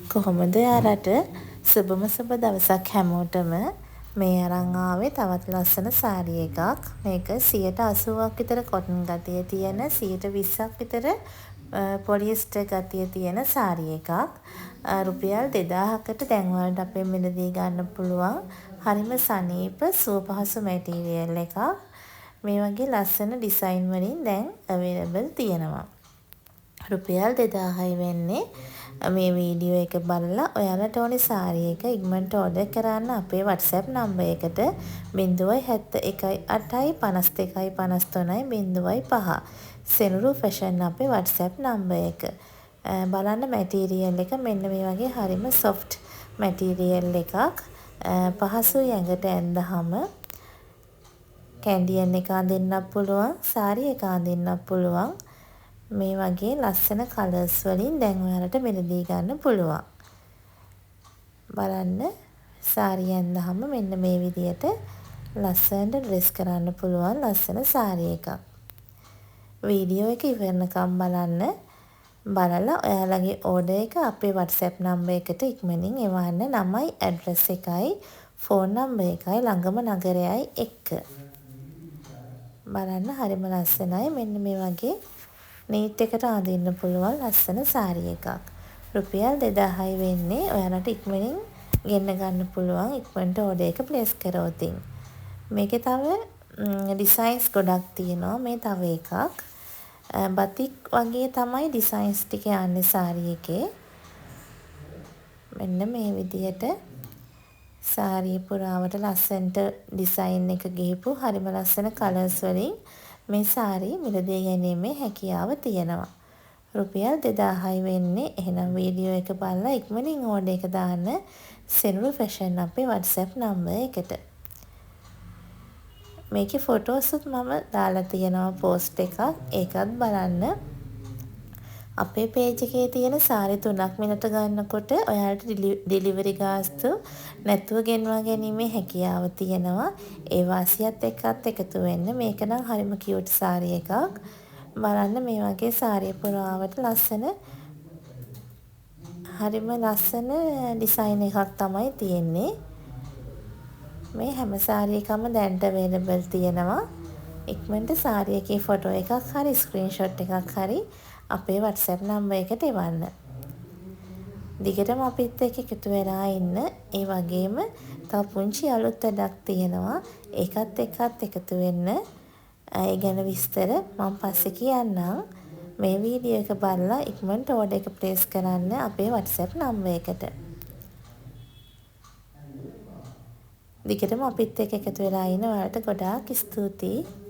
කොහොමද යාලට සුබම සුබ දවසක් හැමෝටම මේ අරන් ආවේ තවත් ලස්සන සාරි එකක්. මේක 80%ක් විතර කොටන් ගතිය තියෙන 20%ක් විතර පොලිස්ටර් ගතිය තියෙන සාරි එකක්. රුපියල් 2000කට දැන් වලට අපේ මිලදී ගන්න පුළුවන්. හරිම සනීප සුවපහසු මැටීරියල් එකක්. මේ වගේ ලස්සන ඩිසයින් වලින් දැන් අවైలබල් තියෙනවා. රුපියල් 2000යි වෙන්නේ. මේ වීඩියෝ එක බලලා ඔයාලට ඕනේ සාරි එක ඉක්මනට ඕඩර් කරන්න අපේ WhatsApp නම්බර් එකට 071 852 53 සෙනුරු ෆැෂන් අපේ WhatsApp නම්බර් එක. බලන්න මැටීරියල් එක මෙන්න මේ වගේ හරිම සොෆ්ට් මැටීරියල් එකක්. පහසුයි ඇඟට ඇඳහම කැන්ඩියන් එක අඳින්නත් පුළුවන්, සාරි එක අඳින්නත් පුළුවන්. මේ වගේ ලස්සන කලර්ස් වලින් දැන් ඔයාලට මිලදී ගන්න පුළුවන්. බලන්න සාරිය ඇඳහම මෙන්න මේ විදියට ලස්සනට ඩ්‍රෙස් කරන්න පුළුවන් ලස්සන සාරි එකක්. වීඩියෝ එක ඉවරනකම් බලන්න. බලලා ඔයාලගේ ඕඩර් එක අපේ WhatsApp නම්බර් එකට ඉක්මනින් එවන්න. නමයි ඇඩ්‍රස් එකයි ෆෝන් නම්බර් එකයි ළඟම නගරයයි එක්ක. බලන්න හරිම ලස්සනයි. මෙන්න මේ වගේ නීට් එකට අඳින්න පුළුවන් ලස්සන සාරි එකක්. රුපියල් 2000යි වෙන්නේ. ඔයාලට ඉක්මනින් ගෙන්න ගන්න පුළුවන් ඉක්මනට ඕඩර් එක ප්ලේස් කරොත්. මේකේ තව ඩිසයින්ස් ගොඩක් තියෙනවා. මේ තව එකක්. බතික් වගේ තමයි ඩිසයින්ස් ටික යන්නේ සාරි එකේ. මෙන්න මේ විදියට සාරිය පුරාවට ලස්සනට ඩිසයින් එක ගිහපු හරිම ලස්සන කලර්ස් වලින් මේ සාරි මිලදී ගැනීමේ හැකියාව තියෙනවා. රුපියල් 2000යි වෙන්නේ. එහෙනම් වීඩියෝ එක බලලා ඉක්මනින් ඕඩර් එක දාන්න සෙනුරු ෆැෂන් අපේ WhatsApp නම්බර් එකට. මේකේ ෆොටෝස්ුත් මම දාලා තියෙනවා පෝස්ට් එකක්. ඒකත් බලන්න. අපේ පේජ් එකේ තියෙන සාරි 3ක් මිලට ගන්නකොට ඔයාලට ඩෙලිවරි ගාස්තු නැතුව ගෙන්වා ගැනීමේ හැකියාව තියෙනවා. ඒ වාසියත් එක්කත් එකතු වෙන්න. මේක නම් හරිම කියුට් සාරි එකක්. බලන්න මේ වගේ සාරිය පුරාවට හරිම ලස්සන ඩිසයින් එකක් තමයි තියෙන්නේ. මේ හැම සාරි එකම දැන්ට අවైలබල් තියෙනවා. ඉක්මනට සාරි එකේ ෆොටෝ එකක් හරි ස්ක්‍රීන්ෂොට් එකක් හරි අපේ WhatsApp නම්බර් එකට එවන්න. දිගටම අපිත් එක්ක එකතු වෙලා ඉන්න. ඒ වගේම තව පුංචි අලුත් වැඩක් තියෙනවා. ඒකත් එක්කත් එකතු වෙන්න. ඒ ගැන විස්තර මම පස්සේ කියන්නම්. මේ වීඩියෝ එක බලලා ඉක්මනට ඕඩර් එක ප්ලේස් කරන්න අපේ WhatsApp නම්බර් එකට. දිගටම අපිත් එක්ක එකතු වෙලා ඉන්න ඔයාලට ගොඩාක් ස්තුතියි.